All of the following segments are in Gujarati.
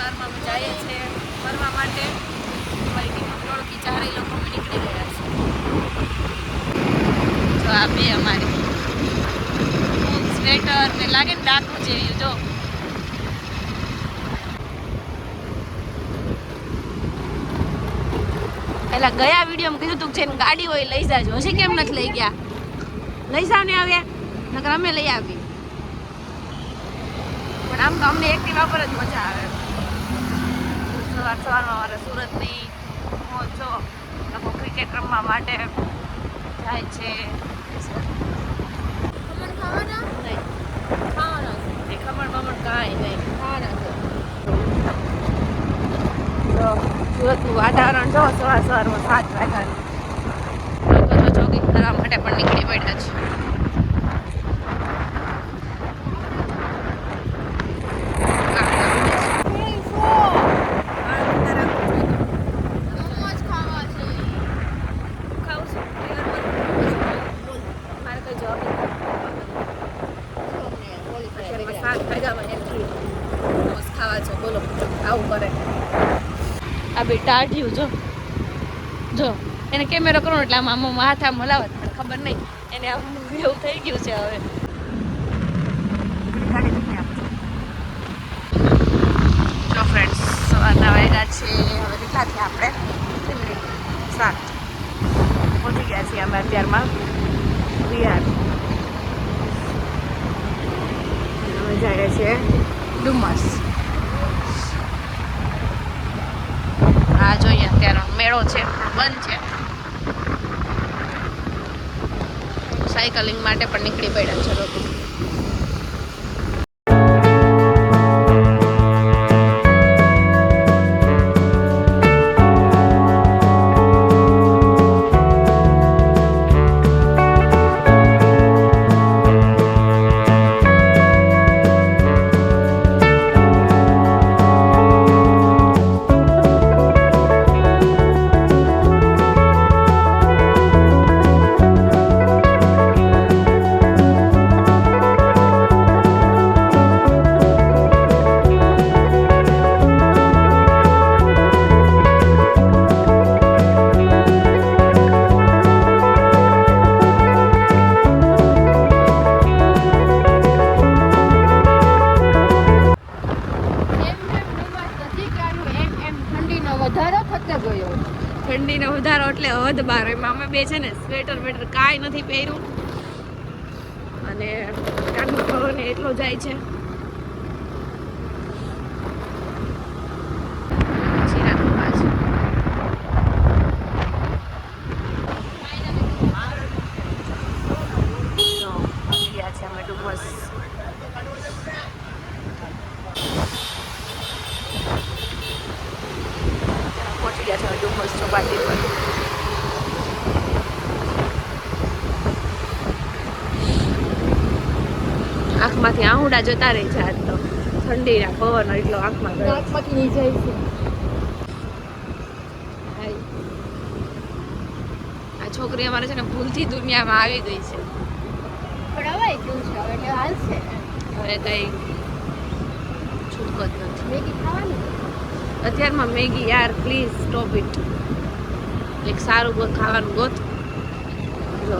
સવારમાં અમે જઈએ છીએ ફરવા માટે. અમારી ટીમમાં 3 થી 4 લોકો નીકળી ગયા છે. જો આ બે અમારી સ્વેટર ને લાગે ને ડાકુ જેવી જો. પેલા ગયા વિડીયોમાં કીધું તું જેને ગાડી હોય લઈ જાજો. હજી કેમ નથી લઈ ગયા? લઈ જાવ ને આવ્યા નકર અમે લઈ આવી. પણ આમ તો અમને એક્ટિવા પર જ મજા આવે. સવારમાં અમારે સુરતની જો લોકો ક્રિકેટ રમવા માટે જાય છે. ખમણ બમણ કાંઈ નહીં. સુરતનું વાતાવરણ જો સવારમાં 7 વાગ્યાનું. લોકો જો જોગિંગ કરવા માટે પણ નીકળી પડ્યા છે. બોલો આવું કરે આ બે ટાઢ્યું જો જો એને કેમેરો કરો એટલે આમ હાથ આમ હલાવત પણ ખબર નહીં એને આમ એવું થઈ ગયું છે. હવે જો ફ્રેન્ડ્સ સવારના વાગ્યા છે. હવે દીખાથી આપણે 7 પહોંચી ગયા છીએ અમે અત્યારમાં વિહાર. અમે જઈએ છીએ ડુમસ. આ જોઈએ અત્યારે મેળો છે બંધ છે. સાયકલિંગ માટે પણ નીકળી પડ્યા છે લોકો. ઠંડીનો વધારો એટલે હદ બાર. એમાં અમે બે છે ને સ્વેટર વેટર કાંઈ નથી પહેર્યું અને કાનનો પવન એટલો જાય છે. અમે ડુમસ પહોંચી ગયા છે. ડુમસ ચોપાટી પર આંખમાંથી આહુડા જતા રહી છે. આજ તો ઠંડીના પવન એટલો આંખમાં જાય છે. આ છોકરી અમારે છે ને ભૂલથી દુનિયામાં આવી ગઈ છે. હવે કઈ છૂટકો જ નથી. અત્યારમાં મેગી યાર પ્લીઝ સ્ટોપ ઇટ. એક સારું ખાવાનું ગોત. જો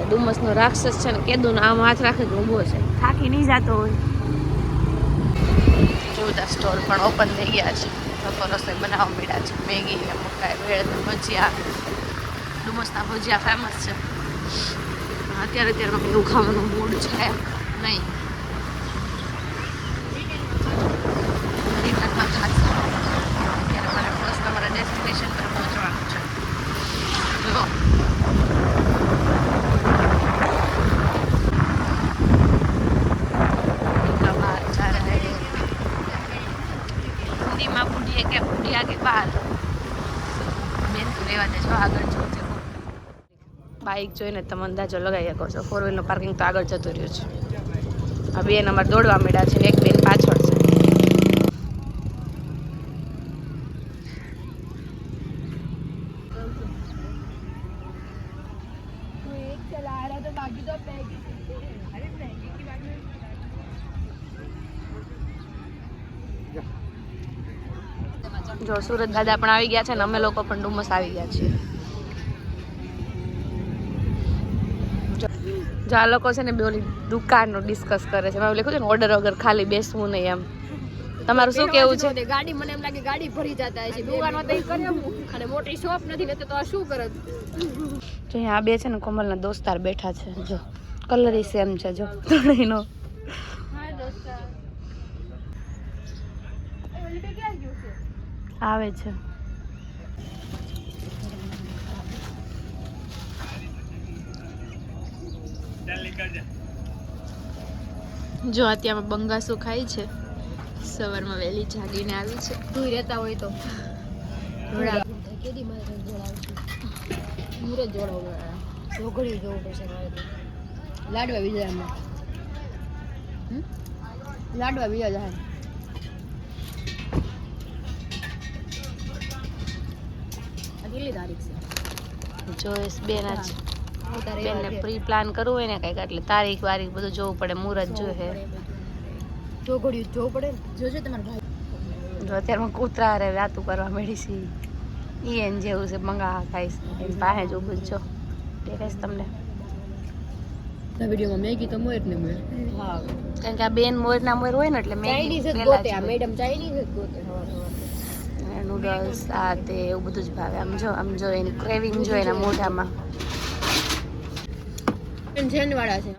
ડુમસનો રાક્ષસ છે ને કેદું આમ હાથ રાખે કે ઊભો છે. થાકી નહીં જતો હોય. બધા સ્ટોલ પણ ઓપન થઈ ગયા છે. લોકો રસોઈ બનાવવા મળ્યા છે. મેગી ને મકાઈ ભેળ ને ભજીયા. ડુમસના ભજીયા ફેમસ છે. અત્યારે એવું ખાવાનું મૂડ છે નહીં. અત્યારે મારે ફર્સ્ટ અમારા ડેસ્ટિનેશન પર પહોંચવાનું છે. જો હિન્દીમાં બુઢીએ કે બુઢિયા કે બહાર બેન તો રહેવા દેજો. આગળ જો બાઇક જોઈને તમે અંદાજો લગાવી શકો છો. 4 વ્હીલનું પાર્કિંગ તો આગળ જતું રહ્યું છે. આ બેન અમારે દોડવા મળ્યા છે ને એક બેન પાછળ છે. જો સુરત દાદા પણ આવી ગયા છે ને અમે લોકો પણ ડુમસ આવી ગયા છીએ. જો આ લોકો છે ને બે ઓલી દુકાનનો ડિસ્કસ કરે છે. મેં લખ્યું છે ને ઓર્ડર વગર ખાલી બેસવું નહીં એમ. તમારું શું કેવું છે? ગાડી મને એમ લાગે ગાડી ભરી જતા છે દુકાનમાં તો કરે અને મોટી શોપ નથી ને તો આ શું કરે. જો અહીંયા આ બે છે ને કોમલના દોસ્તાર બેઠા છે. જો કલર સેમ છે. જો ત્રણેયનો આવે છે. જો અત્યારે બંગાસુ ખાય છે. સવારમાં વહેલી જાગીને આવી છે. તું રહેતા હોય તો કેદી મારે જોડાવું મુરત જોડાવું ઢોકળી જોવું પડશે મારે તો. લાડવા બીજા એમાં લાડવા બીજા જાય. કેટલી તારીખ છે? જોઈશ બેન જ બેનને પ્રી પ્લાન કરવું હોય ને કંઈક એટલે તારીખ વારીખ બધું જોવું પડે. મુહૂર્ત જોઈએ. ઢોકળિયું જોવું પડે ને. જોજો તમારા ભાઈ જો અત્યારમાં કૂતરા રે વાતું કરવા મળી છે. ઈ એન જેવું છે. મંગા ખાઈશ એની પાસે જ ઊભું છો દેખાઈશ તમને. વિડીયોમાં મેગી તો મોર ને મોર. હા કારણ કે આ બેન મોરના મોર હોય ને એટલે ચાઇનીઝ જ ગોતે. આ મેડમ ચાઇનીઝ જ ગોતે. નૂડલ્સ આ તે એવું બધું જ ભાવે. આમ જો એની ક્રેવિંગ જો એના મોઢામાં. જૈનવાળા છે.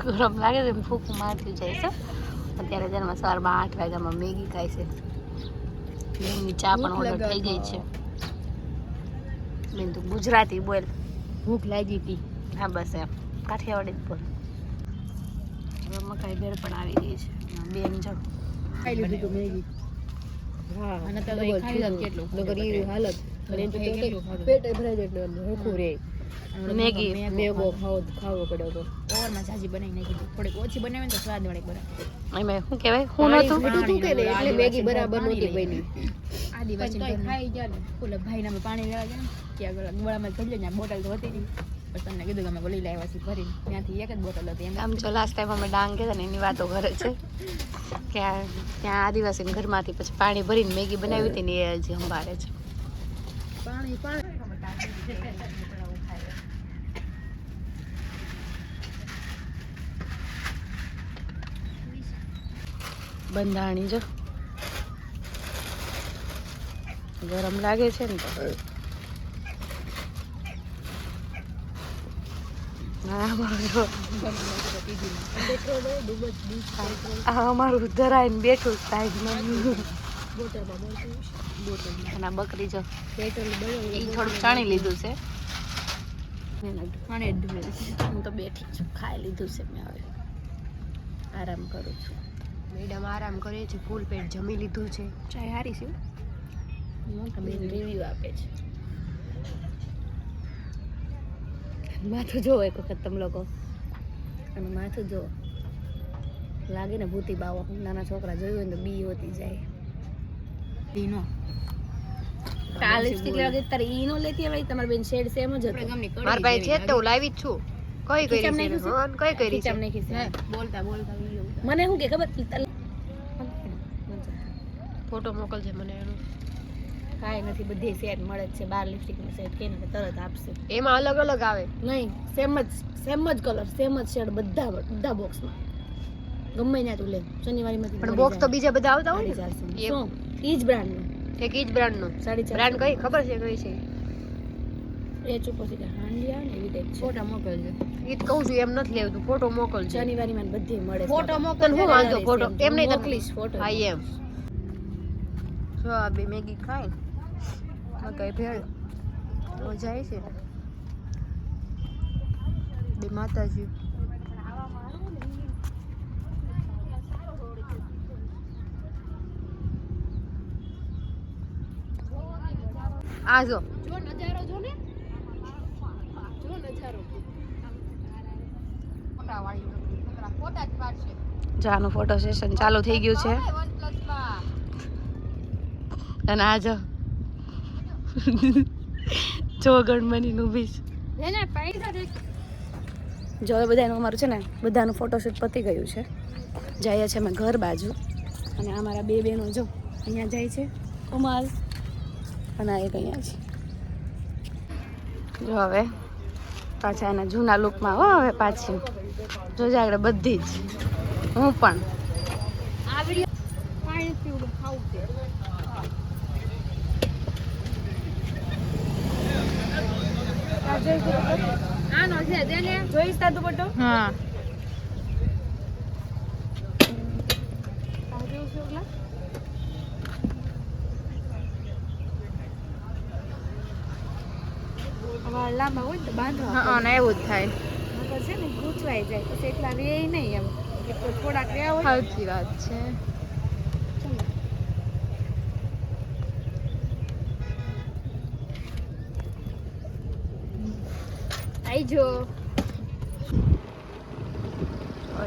ગરમ લાગે છે ફૂંકું મારતી જાય છે. અત્યારે જન્મ સવારમાં 8 વાગ્યામાં મેગી ખાય છે. બેનની ચા પણ ઓર્ડર થઈ ગઈ છે. બેન તું ગુજરાતી બોલ. ભૂખ લાગી હતી. હા બસ એમ કાઠિયાવાડી જ બોલ. મકાઈ ભેળ પણ આવી ગઈ છે. બેન જો ખાઈ લીધું તું મેગી. હા અને તો ખાઈ કેટલું નગર એવી હાલત અને પેટ ભરાઈ જાય એટલે હરખું રહે. મેગી મેગો ખાવો પડ્યો તો ઓવરમાં જાજી બનાવી નાખી થોડીક ઓછી બનાવે ને તો સ્વાદ વાળી બને. એમાં શું કહેવાય હું નતું તું કે ને એટલે મેગી બરાબર નહોતી બની. આદિવાસી ખાઈ ગયા ને ઓલા ભાઈ નામે પાણી લેવા ગયા ને ત્યાં ગળામાં ચડી જાય બોટલ તો હતી નહીં પણ તમને કીધું કે અમે ગોલી લાવ્યા છીએ ભરીને ત્યાંથી એક જ બોટલ હતી. આમ જો લાસ્ટ ટાઈમ અમે ડાંગ ગયા ને એની વાતો કરે છે કે ત્યાં આદિવાસી ઘરમાંથી પછી પાણી ભરીને મેગી બનાવી હતી ને એ હજી સંભાળે છે. પાણી બંધાણી જો ગરમ લાગે છે ને તો અમારું ધરાઈને બેઠું સાઈડમાં. અને બકરી જો એ થોડુંક ચાણી લીધું છે. હું તો બેઠી છું ખાઈ લીધું છે મેં. હવે આરામ કરું છું. મેડમ આરામ કરે છે. ફૂલ પેટ જમી લીધું છે. ચાય હારી છે. બેન રિવ્યુ આપે છે. માથું જોવો એક વખત તમે લોકો. અને માથું જો લાગે ને ભૂતી બાવો. નાના છોકરા જોયું હોય ને તો બી હોતી જાય. ઈનો લિપસ્ટિક લેવા ગઈ તારે ઈનો લેતી આવે. તમારી બેન શેડ સેમ જ હતો. મારા ભાઈ છે તો હું લાવી જ છું. કઈ કરી છે કઈ કરી છે બોલતા મને શું કે ખબર ફોટો મોકલજે મને એનો. કાંઈ નથી બધી સેટ મળે જ છે. 12 લિપસ્ટિકનો સેટ કે ને તરત આપશે. એમાં અલગ અલગ આવે નહીં સેમ જ કલર સેમ જ શેડ બધા બોક્સમાં. ગમે ત્યાં તું લે શનિવારીમાંથી. પણ બોક્સ તો બીજા બધા આવતા હોય ને. ઈ જ બ્રાન્ડનું એક ઈ જ બ્રાન્ડનું. 4.5 બ્રાન્ડ કઈ ખબર છે કઈ છે? એ ચૂપોસી કે હાંડિયા ને એવી ટાઈપ ફોટા મોકલજે. ઈ જ કહું છું એમ નથી લેવું તું ફોટો મોકલજે. શનિવારીમાં બધી મળે. ફોટો મોકલ હું વાંધો ફોટો એમ નહીં મોકલીશ ફોટો. હા એમ જો આ બે મેગી ખાય મકાઈ ભેળ મજા આવી છે ને. બે માતાજી આ જો નજારો જો ને જો નજારો. ફોટા જ પાડશે. જાનું ફોટો સેશન ચાલુ થઈ ગયું છે. અને આ જો જો ગણમની નું બીજ જો હવે બધાનું અમારું છે ને બધાનું ફોટોશૂટ પતી ગયું છે. જઈએ છીએ અમે ઘર બાજુ અને અમારા બે બહેનો જો અહીંયા જાય છે કમાલ અને આ એક અહીંયા છે. જો હવે પાછા એના જૂના લુકમાં હો હવે પાછી જોજે આગળ બધી જ હું પણ જોઈશ તાતું પટો હા લાંબા હોય ને તો બાંધવા હા ને એવું જ થાય. નકર છે ને ગૂંચવાઈ જાય પછી એટલા રે નહીં એમ એટલે થોડાક રહ્યા હોય સાચી વાત છે. આઈ જો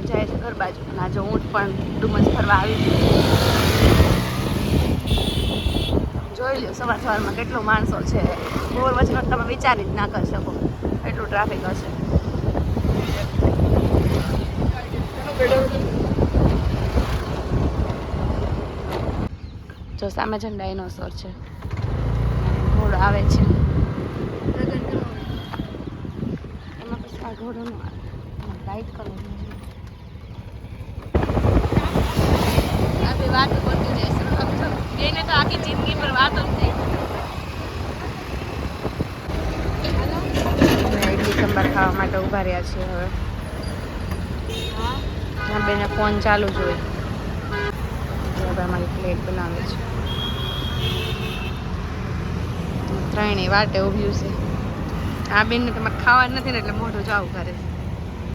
જાય છે ઘર બાજુ અને આજે ઊંટ પણ ડુમસ ફરવા આવી જોઈ લ્યો સવાર સવારમાં કેટલો માણસો છે. બોર વચનો તમે વિચારી જ ના કરી શકો એટલું ટ્રાફિક હશે. જો સામે છે ને ડાયનોસોર છે ઘોડો આવે છે એમાં પછી આ ઘોડો નો આવે લાઈટ કલર આ બે વાતો કરતી રહેશે બેને તો આખી જિંદગી પર વાતો જ થઈ. ઇડલી સંભાર ખાવા માટે ઊભા રહ્યા છીએ હવે. ત્યાં બેને ફોન ચાલુ જ હોય. હવે અમારી પ્લેટ બનાવે છે. ત્રણેય વાટે ઊભ્યું છે. આ બેનને તમારે ખાવા નથી ને એટલે મોઢું જ આવું કરે છે.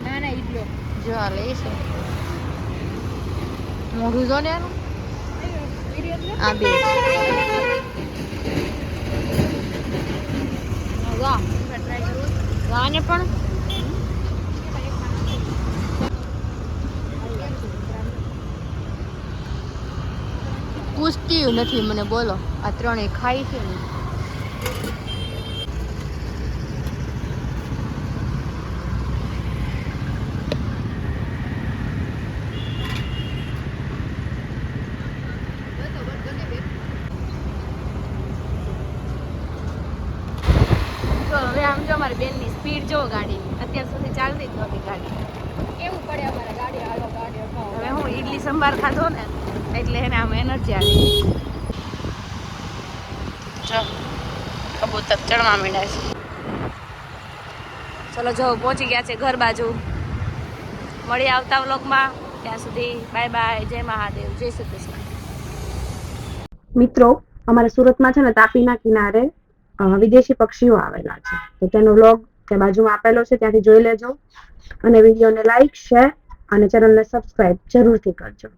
ના ના ઈડલો જો આ લે છે મોઢું જો ને એનું આ બે આને પણ પૂછતી નથી મને બોલો આ ત્રણેય ખાઈ છે ને હવે આમ જો અમારી બેનની સ્પીડ જો ગાડીની અત્યાર સુધી ચાલતી જ નહોતી ગાડી. કેવું પડે અમારે ગાડી હાલો ગાડી હવે હું ઈડલી સંભાર ખાધો ને એટલે એને આમ એનર્જી આવી. જો કબૂતર ચડવા માંડ્યા છે. ચલો જો પહોંચી ગયા છે ઘર બાજુ. મળી આવતા વ્લોગમાં. ત્યાં સુધી બાય બાય. જય મહાદેવ. જય શ્રી કૃષ્ણ. મિત્રો અમારા સુરતમાં છે ને તાપીના કિનારે વિદેશી પક્ષીઓ આવેલા છે તો તેનો વ્લોગ ત્યાં બાજુમાં આપેલો છે ત્યાંથી જોઈ લેજો અને વિડીયોને લાઈક શેર અને ચેનલને સબસ્ક્રાઇબ જરૂરથી કરજો.